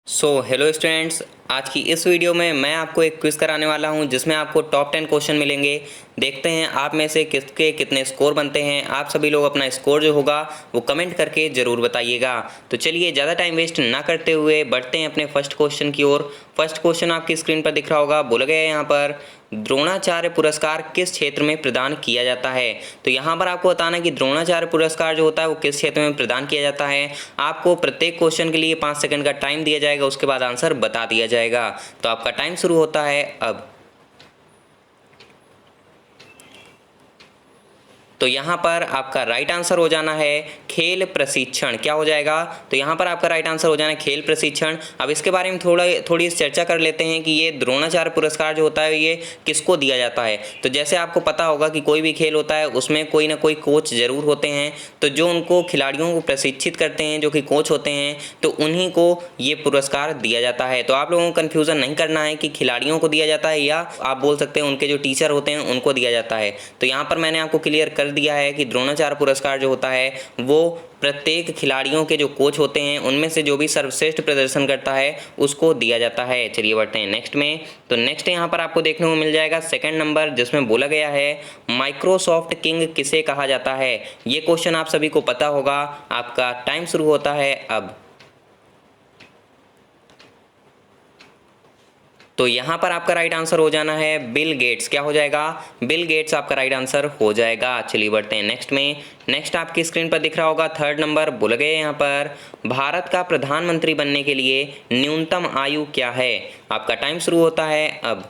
Hello students, आज की इस वीडियो में मैं आपको एक क्विज़ कराने वाला हूं जिसमें आपको टॉप 10 क्वेश्चन मिलेंगे। देखते हैं आप में से किसके कितने स्कोर बनते हैं। आप सभी लोग अपना स्कोर जो होगा वो कमेंट करके ज़रूर बताइएगा। तो चलिए ज़्यादा टाइम वेस्ट ना करते हुए बढ़ते हैं अपने फर्स्ट क्वेश्चन की ओर। फर्स्ट क्वेश्चन आपकी स्क्रीन पर दिख रहा होगा। बोला गया है यहाँ पर द्रोणाचार्य पुरस्कार किस क्षेत्र में प्रदान किया जाता है। तो यहाँ पर आपको बताना है कि द्रोणाचार्य पुरस्कार जो होता है वो किस क्षेत्र में प्रदान किया जाता है। आपको प्रत्येक क्वेश्चन के लिए 5 सेकंड का टाइम दिया जाएगा, उसके बाद आंसर बता दिया जाएगा। तो आपका टाइम शुरू होता है अब। तो यहाँ पर आपका राइट आंसर हो जाना है खेल प्रशिक्षण। क्या हो जाएगा? तो यहाँ पर आपका राइट आंसर हो जाना है खेल प्रशिक्षण। अब इसके बारे में थोड़ी चर्चा कर लेते हैं कि ये द्रोणाचार्य पुरस्कार जो होता है ये किसको दिया जाता है। तो जैसे आपको पता होगा कि कोई भी खेल होता है उसमें कोई ना कोई कोच ज़रूर होते हैं, तो जो उनको खिलाड़ियों को प्रशिक्षित करते हैं, जो कि कोच होते हैं, तो उन्हीं को ये पुरस्कार दिया जाता है। तो आप लोगों को कन्फ्यूज़न नहीं करना है कि खिलाड़ियों को दिया जाता है या आप बोल सकते हैं उनके जो टीचर होते हैं उनको दिया जाता है। तो यहाँ पर मैंने आपको क्लियर कर दिया है कि द्रोणाचार्य पुरस्कार जो होता है वो प्रत्येक खिलाड़ियों के जो कोच होते हैं उनमें से जो भी सर्वश्रेष्ठ प्रदर्शन करता है उसको दिया जाता है। चलिए बढ़ते हैं नेक्स्ट में। तो नेक्स्ट यहाँ पर आपको देखने को मिल जाएगा सेकंड नंबर, जिसमें बोला गया है माइक्रोसॉफ्ट किंग किसे कहा जाता है। ये क्वेश्चन आप सभी को पता होगा। आपका टाइम शुरू होता है अब। तो यहाँ पर आपका राइट आंसर हो जाना है बिल गेट्स। क्या हो जाएगा? बिल गेट्स आपका राइट आंसर हो जाएगा। चलिए बढ़ते हैं नेक्स्ट में। नेक्स्ट आपकी स्क्रीन पर दिख रहा होगा थर्ड नंबर। बोला गया यहाँ पर भारत का प्रधानमंत्री बनने के लिए न्यूनतम आयु क्या है। आपका टाइम शुरू होता है अब।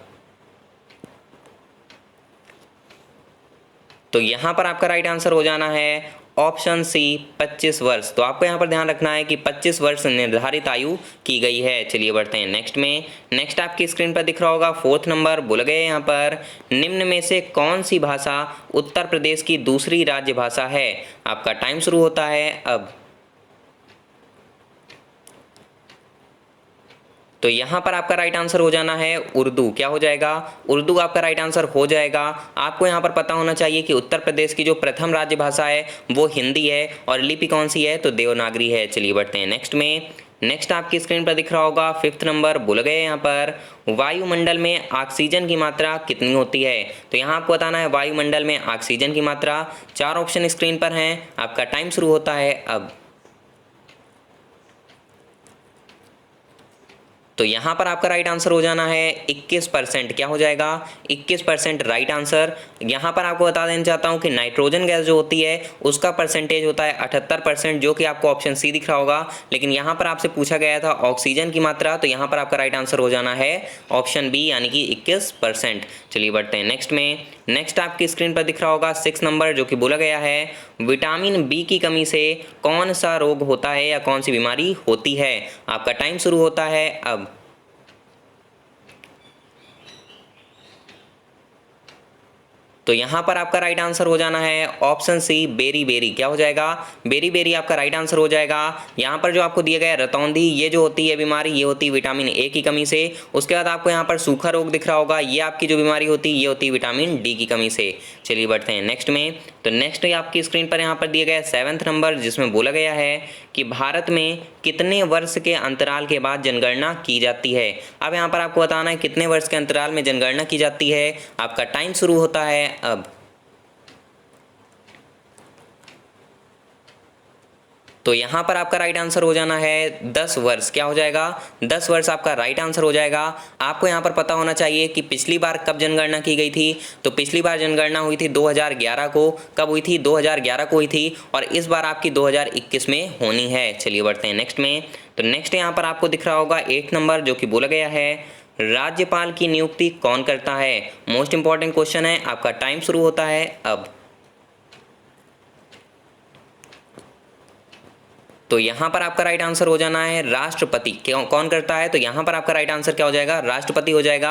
तो यहाँ पर आपका राइट आंसर हो जाना है ऑप्शन सी 25 वर्ष। तो आपको यहाँ पर ध्यान रखना है कि 25 वर्ष निर्धारित आयु की गई है। चलिए बढ़ते हैं नेक्स्ट में। नेक्स्ट आपकी स्क्रीन पर दिख रहा होगा फोर्थ नंबर। बोला गया यहाँ पर निम्न में से कौन सी भाषा उत्तर प्रदेश की दूसरी राज्य भाषा है। आपका टाइम शुरू होता है अब। तो यहाँ पर आपका राइट आंसर हो जाना है उर्दू। क्या हो जाएगा? उर्दू आपका राइट आंसर हो जाएगा। आपको यहाँ पर पता होना चाहिए कि उत्तर प्रदेश की जो प्रथम राज्य भाषा है वो हिंदी है और लिपि कौन सी है? तो देवनागरी है। चलिए बढ़ते हैं नेक्स्ट में। नेक्स्ट आपकी स्क्रीन पर दिख रहा होगा फिफ्थ नंबर। बोला गया यहाँ पर वायुमंडल में ऑक्सीजन की मात्रा कितनी होती है। तो यहाँ आपको बताना है वायुमंडल में ऑक्सीजन की मात्रा। 4 ऑप्शन स्क्रीन पर हैं। आपका टाइम शुरू होता है अब। तो यहाँ पर आपका राइट आंसर हो जाना है 21%। क्या हो जाएगा? 21% राइट आंसर। यहाँ पर आपको बता देना चाहता हूँ कि नाइट्रोजन गैस जो होती है उसका परसेंटेज होता है 78%, जो कि आपको ऑप्शन सी दिख रहा होगा। लेकिन यहाँ पर आपसे पूछा गया था ऑक्सीजन की मात्रा, तो यहाँ पर आपका राइट आंसर हो जाना है ऑप्शन बी यानी कि 21%। चलिए बढ़ते हैं नेक्स्ट में। नेक्स्ट आपकी स्क्रीन पर दिख रहा होगा 6 नंबर, जो कि बोला गया है विटामिन बी की कमी से कौन सा रोग होता है या कौन सी बीमारी होती है। आपका टाइम शुरू होता है अब। तो यहाँ पर आपका राइट आंसर हो जाना है ऑप्शन सी बेरी बेरी। क्या हो जाएगा? बेरी बेरी आपका राइट आंसर हो जाएगा। यहाँ पर जो आपको दिया गया है रतौंधी, ये जो होती है बीमारी ये होती है विटामिन ए की कमी से। उसके बाद आपको यहाँ पर सूखा रोग दिख रहा होगा, ये आपकी जो बीमारी होती है ये होती है विटामिन डी की कमी से। चलिए बढ़ते हैं नेक्स्ट में। तो नेक्स्ट आपकी स्क्रीन पर यहाँ पर दिया गया है 7th नंबर, जिसमें बोला गया है कि भारत में कितने वर्ष के अंतराल के बाद जनगणना की जाती है। अब यहाँ पर आपको बताना है कितने वर्ष के अंतराल में जनगणना की जाती है। आपका टाइम शुरू होता है अब। तो यहाँ पर आपका राइट आंसर हो जाना है 10 वर्ष। क्या हो जाएगा? 10 वर्ष आपका राइट आंसर हो जाएगा। आपको यहाँ पर पता होना चाहिए कि पिछली बार कब जनगणना की गई थी। तो पिछली बार जनगणना हुई थी 2011 को। कब हुई थी? 2011 को हुई थी। और इस बार आपकी 2021 में होनी है। चलिए बढ़ते हैं नेक्स्ट में। तो नेक्स्ट यहाँ पर आपको दिख रहा होगा 8 नंबर, जो कि बोला गया है राज्यपाल की नियुक्ति कौन करता है। मोस्ट इंपॉर्टेंट क्वेश्चन है। आपका टाइम शुरू होता है अब। तो यहाँ पर आपका राइट आंसर हो जाना है राष्ट्रपति। क्यों कौन करता है? तो यहाँ पर आपका राइट आंसर क्या हो जाएगा? राष्ट्रपति हो जाएगा।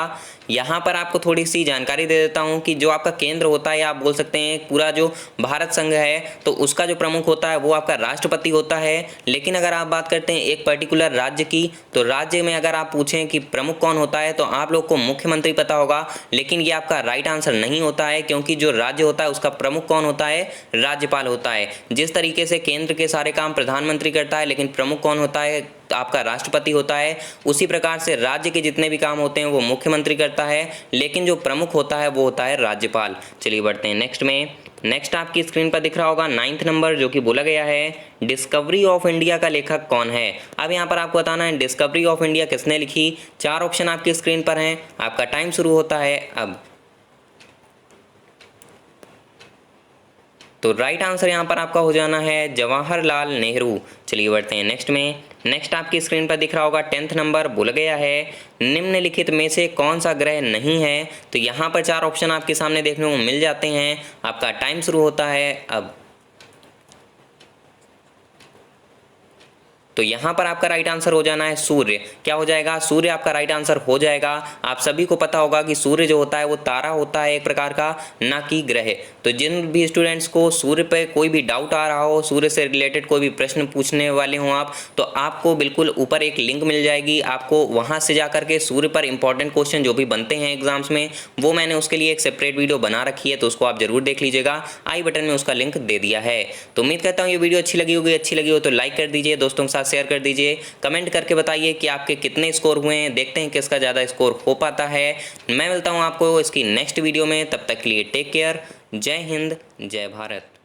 यहाँ पर आपको थोड़ी सी जानकारी दे देता हूँ कि जो आपका केंद्र होता है, आप बोल सकते हैं पूरा जो भारत संघ है, तो उसका जो प्रमुख होता है वो आपका राष्ट्रपति होता है। लेकिन अगर आप बात करते हैं एक पर्टिकुलर राज्य की, तो राज्य में अगर आप पूछें कि प्रमुख कौन होता है तो आप लोग को मुख्यमंत्री पता होगा। लेकिन ये आपका राइट आंसर नहीं होता है, क्योंकि जो राज्य होता है उसका प्रमुख कौन होता है? राज्यपाल होता है। जिस तरीके से केंद्र के सारे काम प्रधानमंत्री मुख्यमंत्री करता है, लेकिन प्रमुख कौन होता है? आपका राष्ट्रपति होता है। उसी प्रकार से राज्य के जितने भी काम होते हैं वो मुख्यमंत्री करता है, लेकिन जो प्रमुख होता है वो होता है राज्यपाल। चलिए बढ़ते हैं नेक्स्ट में। नेक्स्ट आपकी स्क्रीन पर दिख रहा होगा 9th नंबर, जो कि बोला गया है डिस्कवरी ऑफ इंडिया का लेखक कौन है। अब यहाँ पर आपको बताना है डिस्कवरी ऑफ इंडिया किसने लिखी। 4 ऑप्शन आपकी स्क्रीन पर हैं। आपका टाइम शुरू होता है अब। तो राइट आंसर यहाँ पर आपका हो जाना है जवाहरलाल नेहरू। चलिए बढ़ते हैं नेक्स्ट में। नेक्स्ट आपकी स्क्रीन पर दिख रहा होगा 10th नंबर, बोला गया है निम्नलिखित में से कौन सा ग्रह नहीं है। तो यहाँ पर 4 ऑप्शन आपके सामने देखने को मिल जाते हैं। आपका टाइम शुरू होता है अब। तो यहाँ पर आपका राइट आंसर हो जाना है सूर्य। क्या हो जाएगा? सूर्य आपका राइट आंसर हो जाएगा। आप सभी को पता होगा कि सूर्य जो होता है वो तारा होता है एक प्रकार का, ना कि ग्रह। तो जिन भी स्टूडेंट्स को सूर्य पे कोई भी डाउट आ रहा हो, सूर्य से रिलेटेड कोई भी प्रश्न पूछने वाले हों आप, तो आपको बिल्कुल ऊपर एक लिंक मिल जाएगी। आपको वहाँ से जा करके सूर्य पर इंपॉर्टेंट क्वेश्चन जो भी बनते हैं एग्जाम्स में, वो मैंने उसके लिए एक सेपरेट वीडियो बना रखी है, तो उसको आप जरूर देख लीजिएगा। आई बटन में उसका लिंक दे दिया है। तो उम्मीद करता हूँ ये वीडियो अच्छी लगी होगी। अच्छी लगी हो तो लाइक कर दीजिए, दोस्तों के साथ शेयर कर दीजिए, कमेंट करके बताइए कि आपके कितने स्कोर हुए हैं। देखते हैं किसका ज़्यादा स्कोर हो पाता है। मैं मिलता हूँ आपको इसकी नेक्स्ट वीडियो में, तब तक के लिए टेक केयर। जय हिंद, जय भारत।